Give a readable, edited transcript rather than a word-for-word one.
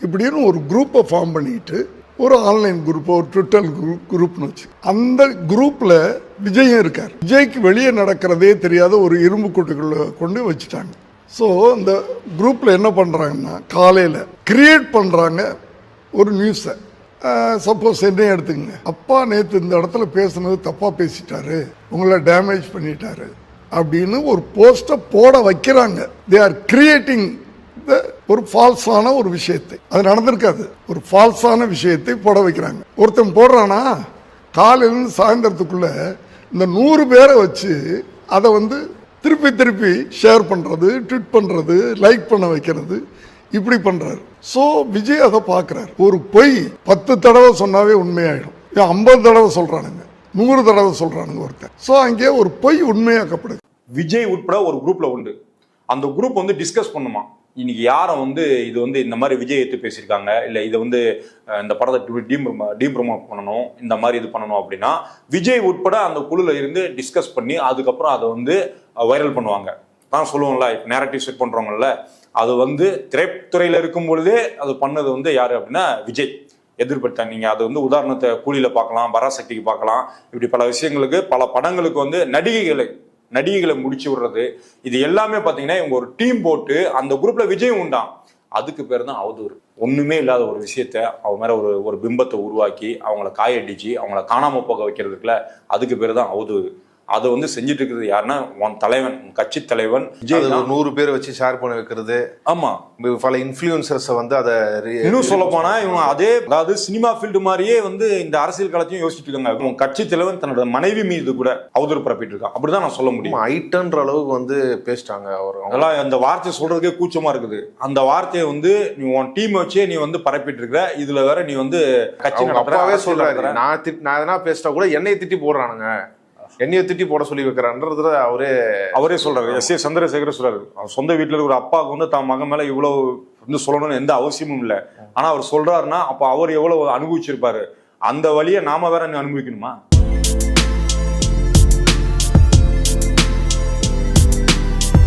இப்படின்னு ஒரு குரூப்பை ஃபார்ம் பண்ணிட்டு ஒரு ஆன்லைன் குரூப், ஒரு ட்விட்டர் குரூப்னு வச்சு அந்த குரூப்ல விஜயும் இருக்கார். விஜய்க்கு வெளியே நடக்கிறதே தெரியாத ஒரு இரும்பு கூட்டுக்குள்ள கொண்டு வச்சுட்டாங்க. ஸோ இந்த குரூப்ல என்ன பண்றாங்கன்னா காலையில் கிரியேட் பண்றாங்க ஒரு நியூஸை. சப்போஸ் என்ன எடுத்துங்க, அப்பா நேற்று இந்த இடத்துல பேசுனது தப்பா பேசிட்டாரு, உங்களை டேமேஜ் பண்ணிட்டாரு அப்படின்னு ஒரு போஸ்டை போட வைக்கிறாங்க. தே ஆர் கிரியேட்டிங் ஒரு ஃபால்ஸான ஒரு விஷயத்தை, அது நடந்திருக்காது, ஒரு ஃபால்ஸான விஷயத்தை போட வைக்கிறாங்க. ஒருத்தன் போடுறானா காலையிலிருந்து சாயந்தரத்துக்குள்ள இந்த 100 பேரை வச்சு அதை திருப்பி திருப்பி ஷேர் பண்றது, ட்வீட் பண்றது, லைக் பண்ண வைக்கிறது, இப்படி பண்றாரு. சோ விஜய் அதை பார்க்கிறார். ஒரு பொய் 10 தடவை சொன்னாவே உண்மையாயிடும். 50 தடவை சொல்றானுங்க, 100 தடவை சொல்றானுங்க ஒருத்தர். சோ அங்கே ஒரு பொய் உண்மையாக்கப்படுது. விஜய் உட்பட ஒரு குரூப்ல உண்டு. அந்த குரூப் டிஸ்கஸ் பண்ணுமா, இன்னைக்கு யாரை இது இந்த மாதிரி விஜய் எடுத்து பேசியிருக்காங்க, இல்லை இதை இந்த படத்தை டீப்ரமோட் பண்ணணும், இந்த மாதிரி இது பண்ணணும் அப்படின்னா விஜய் உட்பட அந்த குழுல இருந்து டிஸ்கஸ் பண்ணி அதுக்கப்புறம் அதை வைரல் பண்ணுவாங்க. தான் சொல்லுவோம்ல, இப்போ நேரட்டிவ் செட் பண்றவங்கல்ல, அது திரைத்துறையில இருக்கும் பொழுதே அது பண்ணது யாரு அப்படின்னா விஜய். எதிர்பட்டாங்க. நீங்க அது உதாரணத்தை கூலியில பார்க்கலாம், பராசக்திக்கு பார்க்கலாம், இப்படி பல விஷயங்களுக்கு பல படங்களுக்கு நடிகைகளை முடிச்சு விடுறது, இது எல்லாமே பாத்தீங்கன்னா இவங்க ஒரு டீம் போட்டு அந்த குரூப்ல விஜயம் உண்டான். அதுக்கு பேர் தான் அவதூறு. ஒண்ணுமே இல்லாத ஒரு விஷயத்த அவங்க மேல ஒரு பிம்பத்தை உருவாக்கி அவங்கள காயடிச்சு அவங்கள காணாம போக வைக்கிறதுக்குல, அதுக்கு பேர் தான் அவதூறு. அதை செஞ்சுட்டு இருக்கிறது யாருன்னா உன் தலைவன், கட்சி தலைவன் விஜய். 100 பேரை வச்சு ஷேர் பண்ண வைக்கிறது. ஆமா, பல இன்ஃப்ளூயன்சர்ஸ் அதை இன்னும் சொல்ல போனா இவங்க அதாவது சினிமா ஃபீல்டு மாதிரியே இந்த அரசியல் களத்தையும் யோசிச்சுட்டு இருக்காங்க. உன் கட்சி தலைவன் தன்னோட மனைவி மீது கூட அவதூறு பரப்பிட்டு இருக்கான். அப்படிதான் நான் சொல்ல முடியும். ஐட்டன்ற அளவுக்கு பேசிட்டாங்க அவர். அதெல்லாம் அந்த வார்த்தையை சொல்றதுக்கே கூச்சமா இருக்குது. அந்த வார்த்தையை நீ உன் டீம் வச்சே நீ பரப்பிட்டு இருக்க. இதுல வேற நீ கட்சி அப்பாவே சொல்றாரு, நான் எதனா பேசிட்டா கூட என்னைய திட்டி போடுறானுங்க, என்னைய திட்டி போட சொல்லி வைக்கிறான்றதுல அவரே சொல்றாரு. எஸ். ஏ. சந்திரசேகர் சொல்றாரு, சொந்த வீட்டுல இருக்கிற அப்பாவுக்கு தான் மகன் மேல இவ்வளவு சொல்லணும்னு எந்த அவசியமும் இல்லை. ஆனா அவர் சொல்றாருன்னா அப்ப அவர் எவ்வளவு அனுபவிச்சிருப்பாரு, அந்த வழியை நாம வேற அனுபவிக்கணுமா?